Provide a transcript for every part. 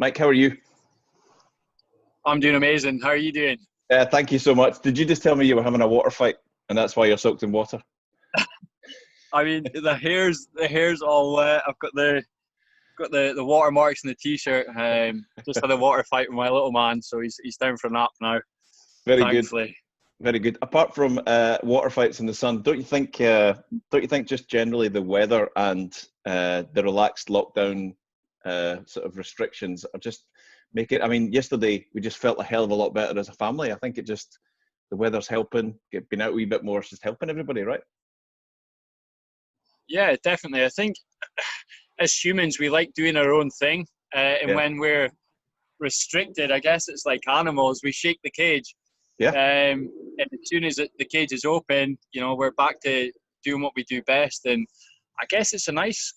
Mike, how are you? I'm doing amazing. How are you doing? Thank you so much. Did you just tell me you were having a water fight and that's why you're soaked in water? I mean, the hair's all wet. I've got the watermarks in the t-shirt. Just had a water fight with my little man, so he's down for a nap now. Very good, Thankfully. very good. Apart from water fights in the sun, don't you think just generally the weather and the relaxed lockdown sort of restrictions are just make it? I mean, yesterday we just felt a hell of a lot better as a family. I think the weather's helping. Being out a wee bit more is just helping everybody, right? Yeah, definitely. I think as humans, we like doing our own thing, and Yeah, when we're restricted, I guess it's like animals. We shake the cage, yeah, and as soon as the cage is open, we're back to doing what we do best. And I guess it's a nice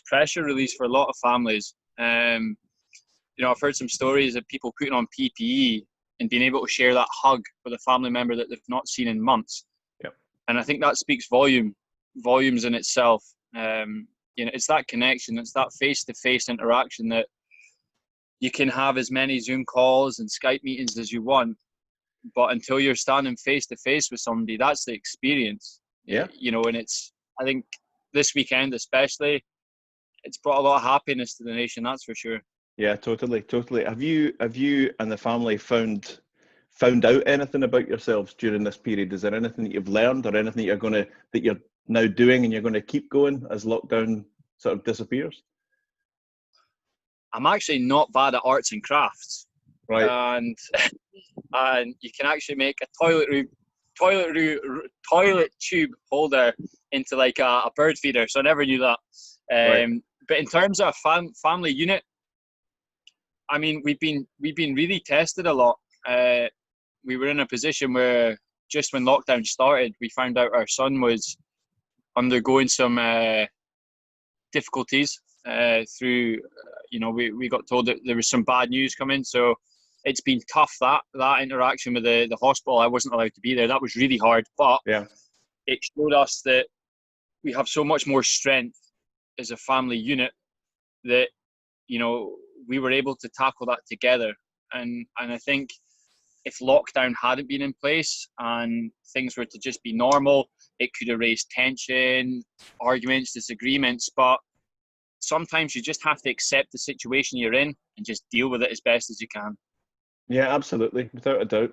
pressure release for a lot of families. I've heard some stories of people putting on PPE and being able to share that hug with a family member that they've not seen in months. yeah. And I think that speaks volumes in itself. It's that connection, it's that face-to-face interaction that you can have as many Zoom calls and Skype meetings as you want, but until you're standing face-to-face with somebody, that's the experience. Yeah. And I think this weekend especially, it's brought a lot of happiness to the nation, that's for sure. Yeah, totally. Have you and the family found out anything about yourselves during this period? Is there anything that you've learned or anything that you're now doing and you're going to keep going as lockdown sort of disappears? I'm actually not bad at arts and crafts, Right. and and you can actually make a toilet tube holder into like a bird feeder. So I never knew that. Right. But in terms of family unit, I mean, we've been really tested a lot. We were in a position where just when lockdown started, we found out our son was undergoing some difficulties through. We got told that there was some bad news coming, so it's been tough, that interaction with the hospital. I wasn't allowed to be there. That was really hard, but Yeah. it showed us that we have so much more strength as a family unit that we were able to tackle that together. And I think if lockdown hadn't been in place and things were to just be normal, it could have raised tension, arguments, disagreements. But sometimes you just have to accept the situation you're in and just deal with it as best as you can. Yeah, absolutely. Without a doubt.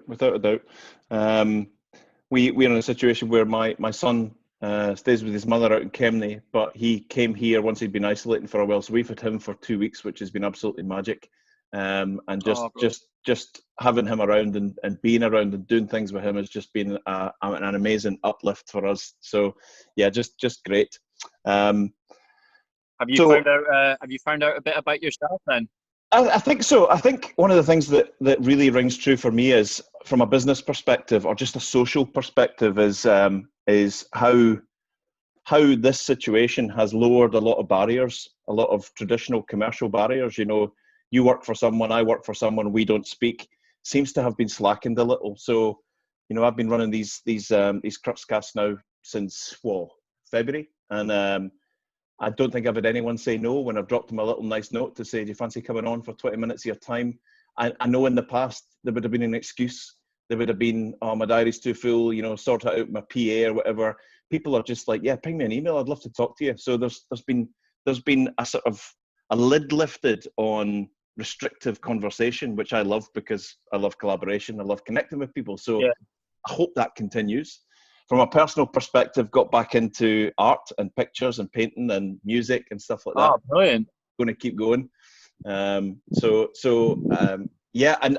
We're in a situation where my son stays with his mother out in Kemney, but he came here once he'd been isolating for a while. So we've had him for 2 weeks, which has been absolutely magic. And just having him around and being around and doing things with him has just been an amazing uplift for us. So yeah, just great. Have you found out a bit about yourself then? I think so. I think one of the things that really rings true for me is, from a business perspective or just a social perspective, is how this situation has lowered a lot of barriers, a lot of traditional commercial barriers. You work for someone, I work for someone, we don't speak, seems to have been slackened a little. So, I've been running these Crux Casts now since February, and I don't think I've had anyone say no when I've dropped them a little nice note to say, do you fancy coming on for 20 minutes of your time? I know in the past there would have been an excuse. There would have been, oh, my diary's too full, sort it out, my PA or whatever. People are just like, yeah, ping me an email, I'd love to talk to you. So there's been a sort of a lid lifted on restrictive conversation, which I love because I love collaboration, I love connecting with people. So yeah. I hope that continues. From a personal perspective, got back into art and pictures and painting and music and stuff like that. Oh, brilliant. Going to keep going. Yeah, and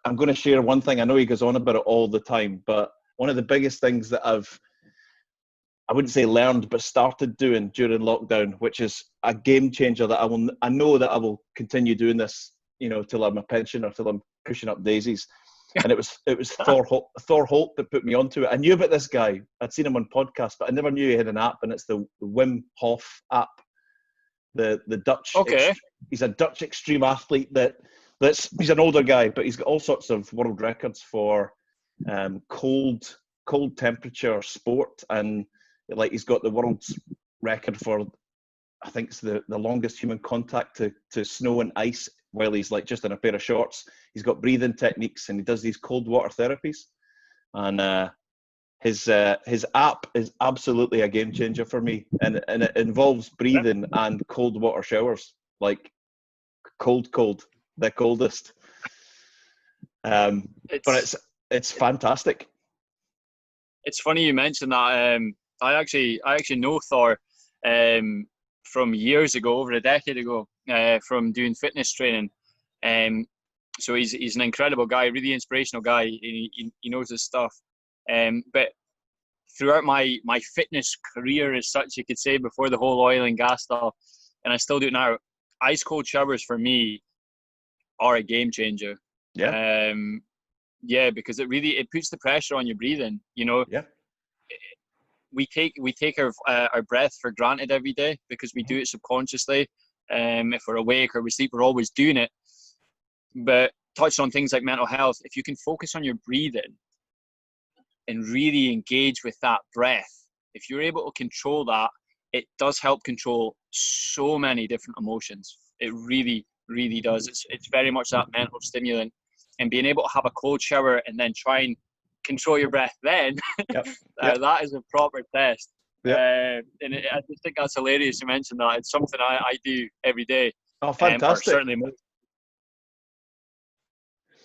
I'm going to share one thing. I know he goes on about it all the time, but one of the biggest things that I wouldn't say learned, but started doing during lockdown, which is a game changer that I know that I will continue doing this, till I'm a pensioner, till I'm pushing up daisies. And it was Thor Holt that put me onto it. I knew about this guy. I'd seen him on podcasts, but I never knew he had an app, and it's the Wim Hof app. The Dutch. Okay. He's a Dutch extreme athlete he's an older guy, but he's got all sorts of world records for cold temperature sport, and like he's got the world's record for, I think it's the longest human contact to snow and ice while he's like just in a pair of shorts. He's got breathing techniques, and he does these cold water therapies. And his app is absolutely a game changer for me, and it involves breathing and cold water showers, like cold, the coldest. But it's fantastic. It's funny you mentioned that. I actually know Thor from years ago, over a decade ago, from doing fitness training. So he's an incredible guy, really inspirational guy. He knows his stuff. But throughout my fitness career, as such, you could say, before the whole oil and gas stuff, and I still do it now, ice cold showers for me are a game changer. Yeah. Yeah, because it puts the pressure on your breathing. Yeah. We take our breath for granted every day because we do it subconsciously. If we're awake or we sleep, we're always doing it. But touched on things like mental health, if you can focus on your breathing and really engage with that breath, if you're able to control that, it does help control so many different emotions. It really, really does. It's very much that mental stimulant. And being able to have a cold shower and then try and control your breath then, Yep. that is a proper test. Yep. I just think that's hilarious to mention that. It's something I do every day. Oh, fantastic. Or certainly most.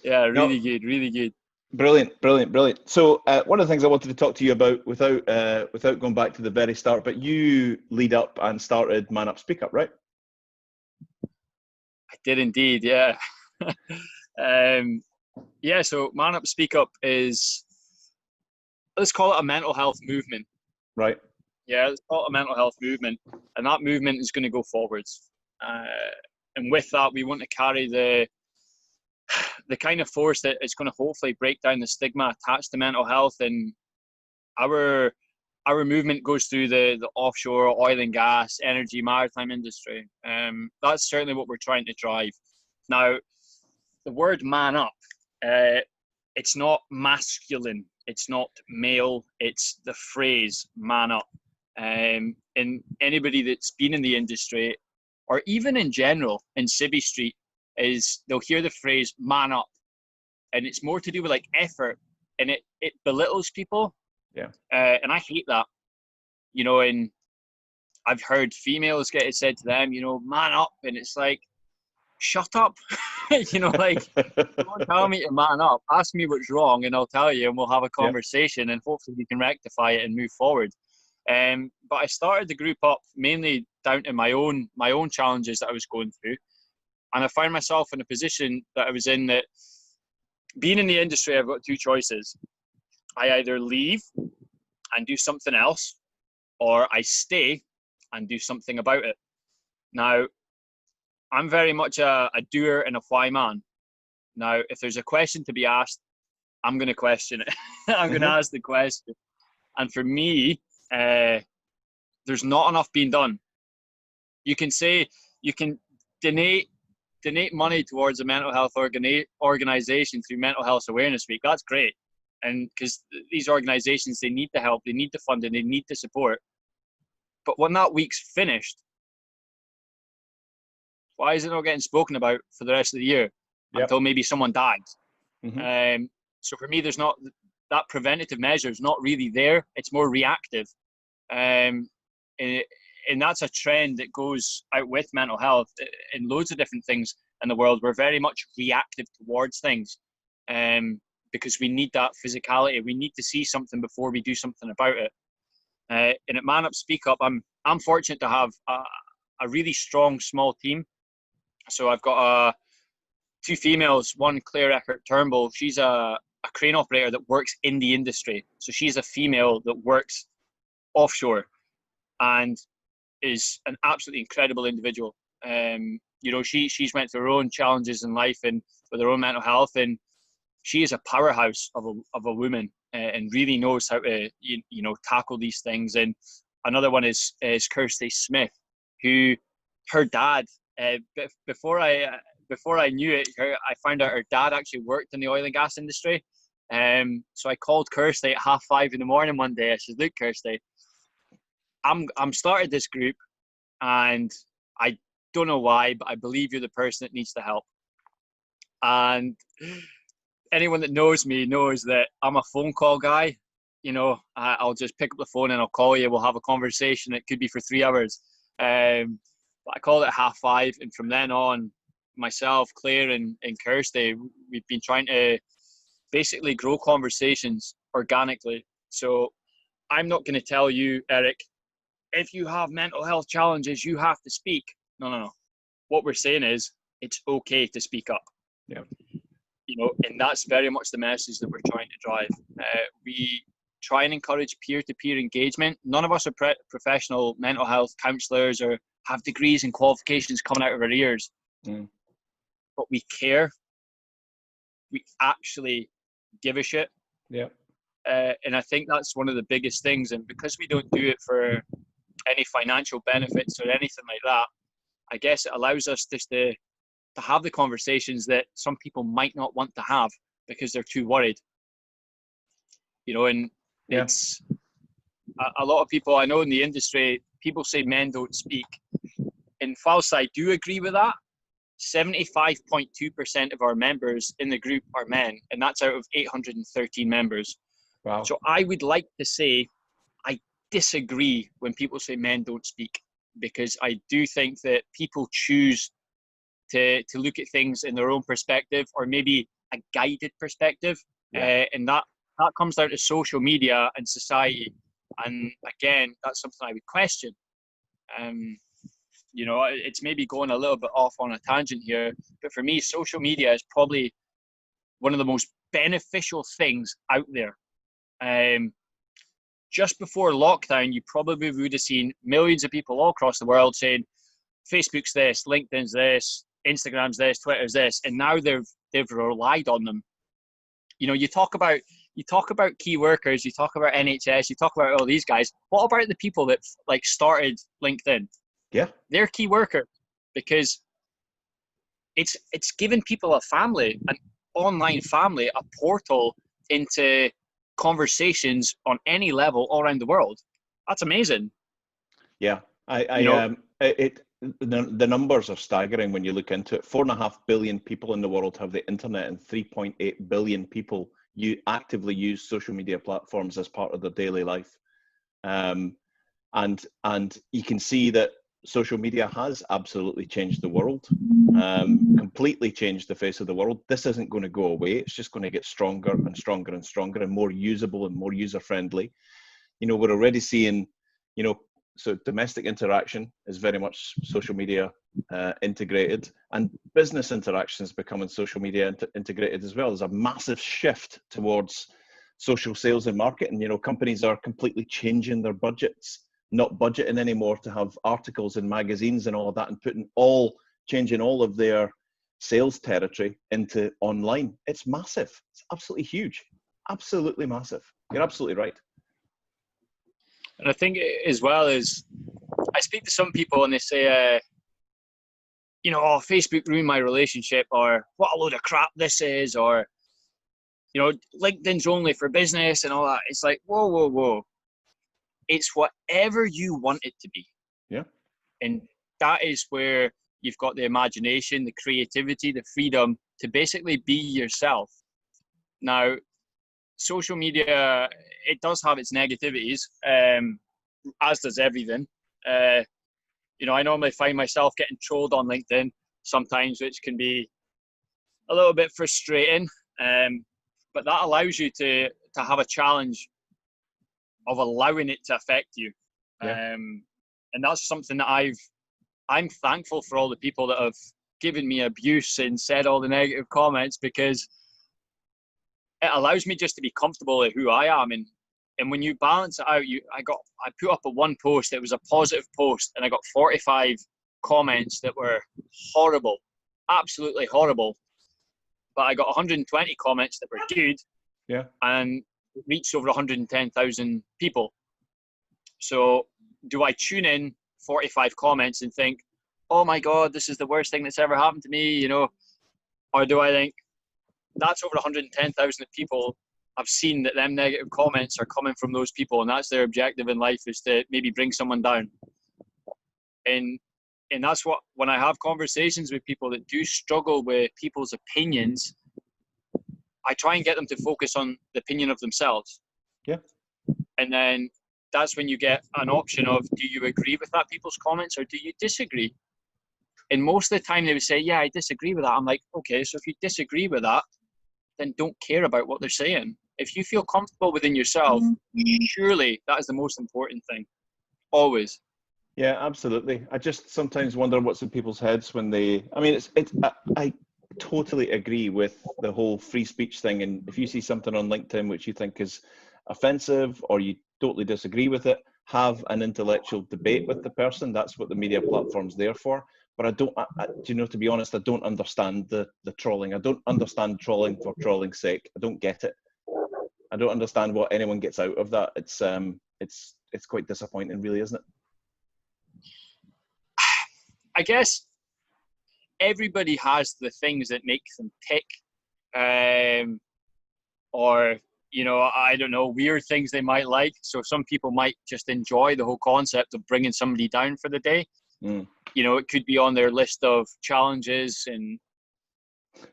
Yeah, really good, really good. Brilliant. So one of the things I wanted to talk to you about, without going back to the very start, but you lead up and started manUP, speakUP, right? I did indeed, yeah. Yeah, so manUP, speakUP is, let's call it a mental health movement. Right. Yeah, let's call it a mental health movement. And that movement is going to go forwards. And with that, we want to carry the kind of force that is going to hopefully break down the stigma attached to mental health. And our movement goes through the offshore, oil and gas, energy, maritime industry. That's certainly what we're trying to drive. Now, the word manUP, it's not masculine, it's not male, it's the phrase manUP. And anybody that's been in the industry, or even in general in Civvy Street, they'll hear the phrase manUP, and it's more to do with like effort, and it belittles people. Yeah. And I hate that. And I've heard females get it said to them, man up, and it's like, shut up. Like, don't tell me to man up. Ask me what's wrong, and I'll tell you, and we'll have a conversation, and hopefully we can rectify it and move forward. But I started the group up mainly down to my own challenges that I was going through, and I found myself in a position that I was in, that being in the industry, I've got two choices. I either leave and do something else, or I stay and do something about it. Now, I'm very much a doer and a why man. Now, if there's a question to be asked, I'm going to question it. I'm going to ask the question. And for me, there's not enough being done. You can donate money towards a mental health organization through Mental Health Awareness Week. That's great. And because these organizations, they need the help, they need the funding, they need the support. But when that week's finished, why is it not getting spoken about for the rest of the year until maybe someone dies? Mm-hmm. So for me, there's not that preventative measure is not really there. It's more reactive. And that's a trend that goes out with mental health in loads of different things in the world. We're very much reactive towards things because we need that physicality. We need to see something before we do something about it. And at manUP, speakUP, I'm fortunate to have a really strong small team. So I've got two females, one Claire Eckert Turnbull. She's a crane operator that works in the industry. So she's a female that works offshore and is an absolutely incredible individual. She's went through her own challenges in life and with her own mental health, and she is a powerhouse of a woman and really knows how to tackle these things. And another one is Kirsty Smith, who her dad before I knew it, I found out her dad actually worked in the oil and gas industry. So I called Kirsty at 5:30 in the morning one day. I said, "Look, Kirsty, I'm started this group, and I don't know why, but I believe you're the person that needs the help. And anyone that knows me knows that I'm a phone call guy. You know, I'll just pick up the phone and I'll call you. We'll have a conversation. It could be for 3 hours. But I call it 5:30. And from then on, myself, Claire, and Kirsty, we've been trying to basically grow conversations organically. So I'm not going to tell you, Eric, if you have mental health challenges, you have to speak. No. What we're saying is it's okay to speak up. Yeah. You know, and that's very much the message that we're trying to drive. We try and encourage peer-to-peer engagement. None of us are professional mental health counselors or have degrees and qualifications coming out of our ears. But we care. We actually give a shit. Yeah. And I think that's one of the biggest things. And because we don't do it for any financial benefits or anything like that, I guess it allows us just to have the conversations that some people might not want to have because they're too worried. You know, and it's a lot of people I know in the industry, people say men don't speak. And whilst I do agree with that, 75.2% of our members in the group are men, and that's out of 813 members. Wow. So I would like to say I disagree when people say men don't speak, because I do think that people choose to look at things in their own perspective, or maybe a guided perspective. And that comes down to social media and society. And again, that's something I would question. You know, it's maybe going a little bit off on a tangent here, but for me, social media is probably one of the most beneficial things out there. Just before lockdown, you probably would have seen millions of people all across the world saying, Facebook's this, LinkedIn's this, Instagram's this, Twitter's this, and now they've relied on them. You know, you talk about key workers, you talk about NHS, you talk about all these guys. What about the people that like started LinkedIn? Yeah, they're key workers, because it's given people a family, an online family, a portal into conversations on any level all around the world. That's amazing. Yeah, the numbers are staggering when you look into it. 4.5 billion people in the world have the internet, and 3.8 billion people actively use social media platforms as part of their daily life. And you can see that social media has absolutely changed the world, completely changed the face of the world. This isn't going to go away. It's just going to get stronger and stronger and stronger and more usable and more user-friendly. You know, we're already seeing, you know, so domestic interaction is very much social media integrated, and business interaction is becoming social media integrated as well. There's a massive shift towards social sales and marketing. You know, companies are completely changing their budgets, not budgeting anymore to have articles in magazines and all of that, and changing all of their sales territory into online. It's massive. It's absolutely huge. Absolutely massive. You're absolutely right. And I think as well is, I speak to some people and they say, you know, oh, Facebook ruined my relationship, or what a load of crap this is, or, you know, LinkedIn's only for business and all that. It's like, whoa. It's whatever you want it to be. Yeah. And that is where you've got the imagination, the creativity, the freedom to basically be yourself. Now, social media, it does have its negativities, as does everything. You know, I normally find myself getting trolled on LinkedIn sometimes, which can be a little bit frustrating. But that allows you to have a challenge of allowing it to affect you. Yeah. And that's something that I'm thankful for all the people that have given me abuse and said all the negative comments, because it allows me just to be comfortable with who I am. And when you balance it out, I put up a one post, it was a positive post, and I got 45 comments that were horrible, absolutely horrible. But I got 120 comments that were good. Yeah. And it reached over 110,000 people. So do I tune in 45 comments and think, oh my God, this is the worst thing that's ever happened to me, you know? Or do I think, that's over 110,000 people I've seen that them negative comments are coming from those people, and that's their objective in life, is to maybe bring someone down. And And that's what, when I have conversations with people that do struggle with people's opinions, I try and get them to focus on the opinion of themselves. Yeah. And then that's when you get an option of, do you agree with that people's comments or do you disagree? And most of the time they would say, yeah, I disagree with that. I'm like, okay, so if you disagree with that, then don't care about what they're saying. If you feel comfortable within yourself, surely that is the most important thing. Always. Yeah, absolutely. I just sometimes wonder what's in people's heads when they, I mean, I totally agree with the whole free speech thing. And if you see something on LinkedIn which you think is offensive or you totally disagree with it, have an intellectual debate with the person. That's what the media platform's there for. But I don't, you know, to be honest, I don't understand the trolling. I don't understand trolling for trolling's sake. I don't get it. I don't understand what anyone gets out of that. It's quite disappointing, really, isn't it? I guess everybody has the things that make them tick, or, you know, I don't know, weird things they might like. So some people might just enjoy the whole concept of bringing somebody down for the day. You know, it could be on their list of challenges. And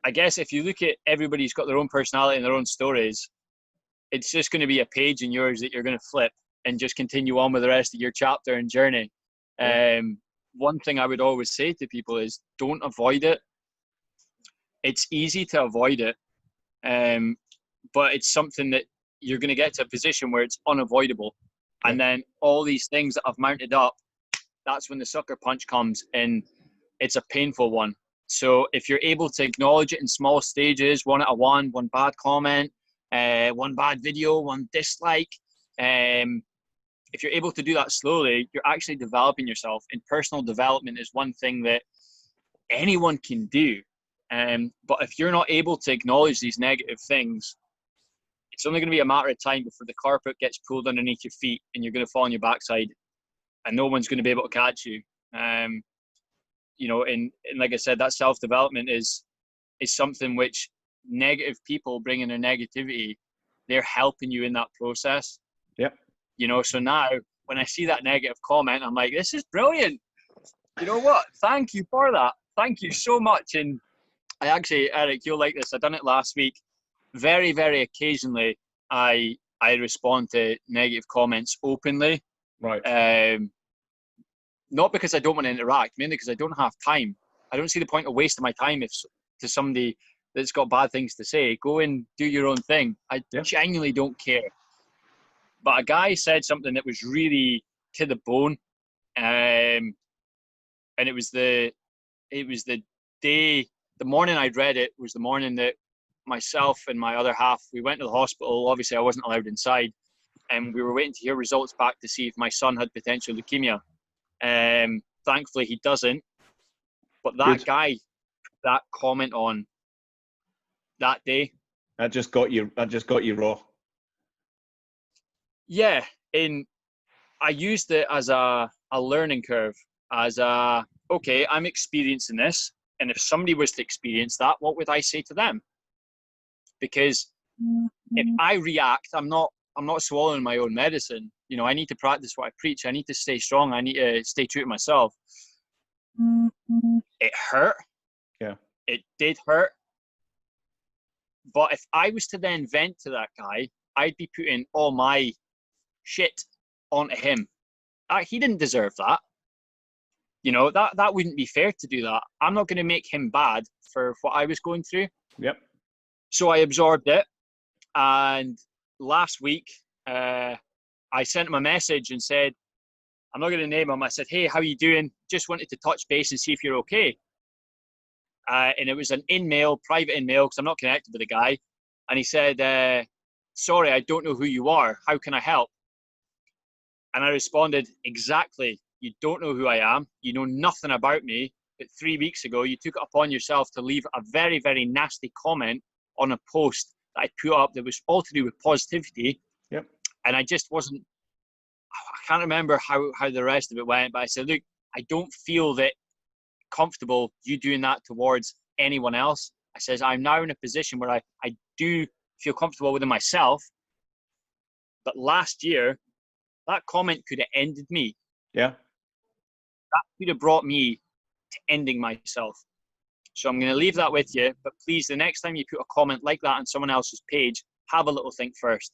I guess if you look at, everybody's got their own personality and their own stories, it's just going to be a page in yours that you're going to flip and just continue on with the rest of your chapter and journey. Yeah. One thing I would always say to people is, don't avoid it. It's easy to avoid it, but it's something that you're going to get to a position where it's unavoidable. Yeah. And then all these things that have mounted up, that's when the sucker punch comes, and it's a painful one. So if you're able to acknowledge it in small stages, 1 out of 1, one bad comment, one bad video, one dislike, if you're able to do that slowly, you're actually developing yourself. And personal development is one thing that anyone can do. But if you're not able to acknowledge these negative things, it's only going to be a matter of time before the carpet gets pulled underneath your feet and you're going to fall on your backside and no one's going to be able to catch you. You know, and like I said, that self-development is something which negative people bringing their negativity, they're helping you in that process. Yep. You know, so now when I see that negative comment, I'm like, this is brilliant. You know what? Thank you for that. Thank you so much. And I actually, Eric, you'll like this. I done it last week. Very, very occasionally, I respond to negative comments openly. Right. Not because I don't want to interact, mainly because I don't have time. I don't see the point of wasting my time if to somebody that's got bad things to say. Go and do your own thing. I genuinely don't care. But a guy said something that was really to the bone, and it was the morning I'd read it was the morning that myself and my other half, we went to the hospital. Obviously, I wasn't allowed inside, and we were waiting to hear results back to see if my son had potential leukemia. Thankfully, he doesn't. But that guy, that comment on that day, that just got you raw. Yeah, and I used it as a learning curve, as okay, I'm experiencing this, and if somebody was to experience that, what would I say to them? Because if I react, I'm not swallowing my own medicine. You know, I need to practice what I preach. I need to stay strong. I need to stay true to myself. It hurt. Yeah. It did hurt. But if I was to then vent to that guy, I'd be putting all my shit onto him. He didn't deserve that. You know, that wouldn't be fair to do that. I'm not going to make him bad for what I was going through. Yep. So I absorbed it. And last week, I sent him a message and said, I'm not going to name him. I said, hey, how are you doing? Just wanted to touch base and see if you're okay. And it was an private in-mail, because I'm not connected with the guy. And he said, sorry, I don't know who you are. How can I help? And I responded, exactly. You don't know who I am. You know nothing about me. But 3 weeks ago, you took it upon yourself to leave a very, very nasty comment on a post that I put up that was all to do with positivity. Yep. And I just wasn't, I can't remember how the rest of it went, but I said, look, I don't feel that comfortable you doing that towards anyone else. I says, I'm now in a position where I do feel comfortable within myself. But last year, that comment could have ended me. Yeah. That could have brought me to ending myself. So I'm going to leave that with you, but please, the next time you put a comment like that on someone else's page, have a little think first.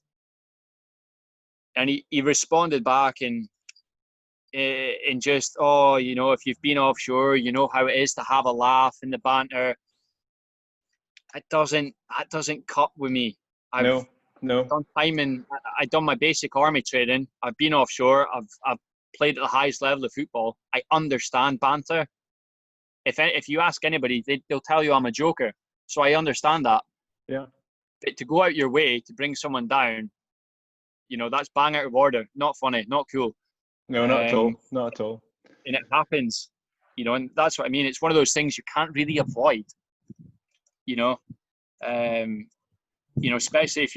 And he responded back and just, oh, you know, if you've been offshore, you know how it is to have a laugh and the banter. That doesn't cut with me. No. Done time I done my basic army training. I've been offshore. I've played at the highest level of football. I understand banter. If you ask anybody, they'll tell you I'm a joker. So I understand that. Yeah. But to go out your way to bring someone down, you know, that's bang out of order. Not funny. Not cool. No, not at all. Not at all. And it happens, you know, and that's what I mean. It's one of those things you can't really avoid. You know, especially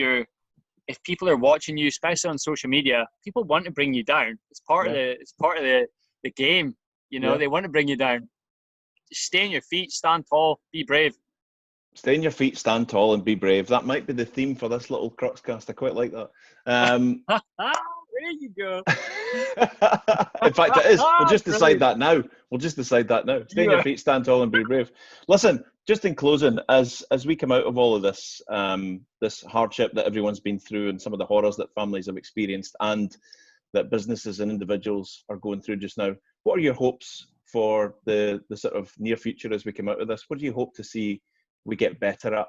if people are watching you, especially on social media, people want to bring you down. It's part of the game. You know, they want to bring you down. Just stay on your feet, stand tall, be brave. Stay on your feet, stand tall, and be brave. That might be the theme for this little Crux Cast. I quite like that. There you go. In fact, it is. We'll just decide that now. Stay on your feet, stand tall, and be brave. Listen, just in closing, as we come out of all of this, this hardship that everyone's been through, and some of the horrors that families have experienced, and that businesses and individuals are going through just now, what are your hopes for the sort of near future as we come out of this? What do you hope to see we get better at,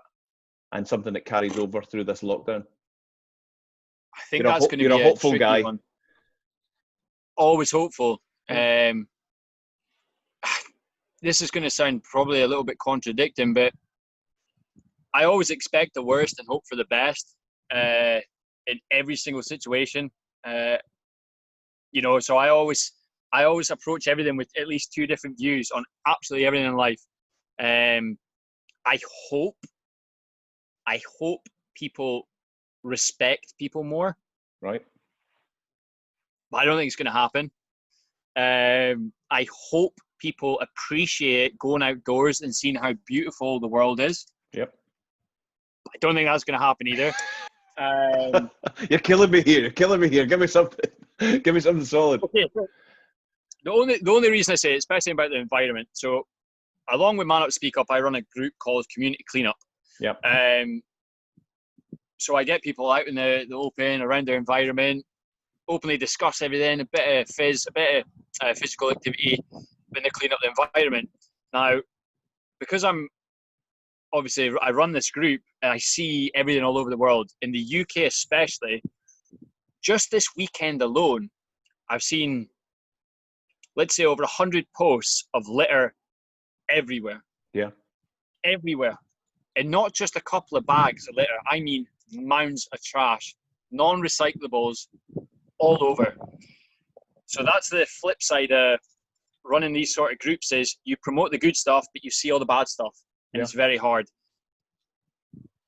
and something that carries over through this lockdown? I think that's going to be a hopeful guy. One. Always hopeful. This is going to sound probably a little bit contradicting, but I always expect the worst and hope for the best in every single situation. You know, so I always approach everything with at least two different views on absolutely everything in life. I hope people respect people more. Right. But I don't think it's going to happen. I hope people appreciate going outdoors and seeing how beautiful the world is. Yep. I don't think that's going to happen either. You're killing me here. Give me something solid. Okay. The only reason I say it, especially about the environment. So, along with manUP speakUP, I run a group called Community Cleanup. Yep. So I get people out in the open, around their environment, openly discuss everything, a bit of physical activity, when they clean up the environment. Now, because I run this group and I see everything all over the world, in the UK especially, just this weekend alone, I've seen, let's say, over 100 posts of litter everywhere. Yeah. Everywhere. And not just a couple of bags of litter. I mean mounds of trash, non-recyclables all over. So that's the flip side of running these sort of groups, is you promote the good stuff, but you see all the bad stuff. And it's very hard.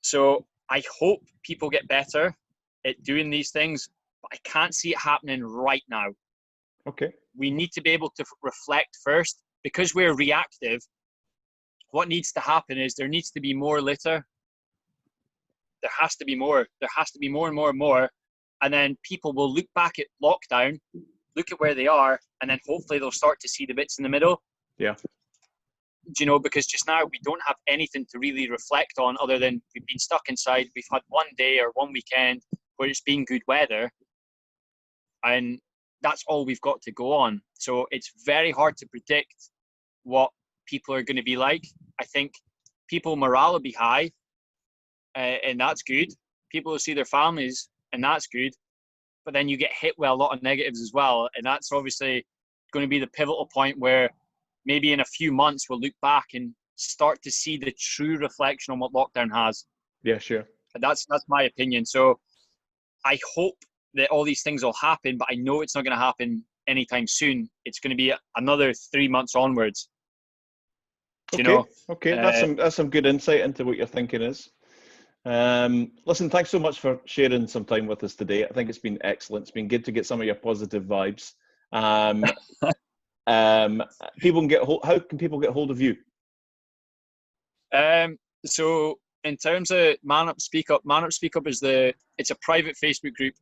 So I hope people get better at doing these things, but I can't see it happening right now. Okay. We need to be able to reflect first. Because we're reactive, what needs to happen is there needs to be more litter. There has to be more. There has to be more and more and more. And then people will look back at lockdown, look at where they are, and then hopefully they'll start to see the bits in the middle. Yeah. You know, because just now we don't have anything to really reflect on other than we've been stuck inside. We've had one day or one weekend where it's been good weather. And that's all we've got to go on. So it's very hard to predict what people are going to be like. I think people morale will be high, and that's good. People will see their families, and that's good. But then you get hit with a lot of negatives as well, and that's obviously going to be the pivotal point where maybe in a few months we'll look back and start to see the true reflection on what lockdown has. Yeah, sure. And that's my opinion. So I hope that all these things will happen, but I know it's not going to happen anytime soon. It's going to be another 3 months onwards. Okay, that's some good insight into what your thinking is. Listen, thanks so much for sharing some time with us today. I think it's been excellent. It's been good to get some of your positive vibes. People can how can people get hold of you? So in terms of manUP speakUP is it's a private Facebook group,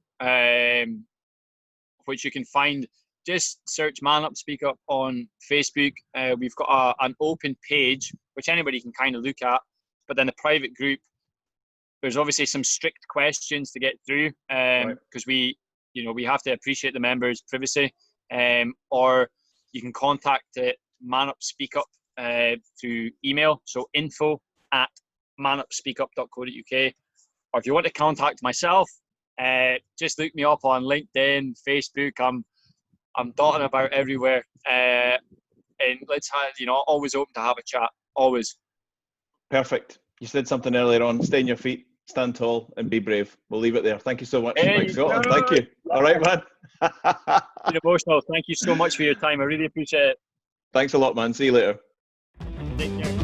which you can find. just search manUP, speakUP on Facebook. We've got an open page, which anybody can kind of look at. But then the private group, there's obviously some strict questions to get through, because we have to appreciate the members' privacy. Or you can contact manUP speakUP through email, so info@manupspeakup.co.uk. Or if you want to contact myself, just look me up on LinkedIn, Facebook. I'm dotting about everywhere, and let's have, always open to have a chat. Always. Perfect. You said something earlier on. Stay on your feet, stand tall, and be brave. We'll leave it there. Thank you so much, Mike Scotland. Thank you. All right, man. Been emotional. Thank you so much for your time. I really appreciate it. Thanks a lot, man. See you later. Take care.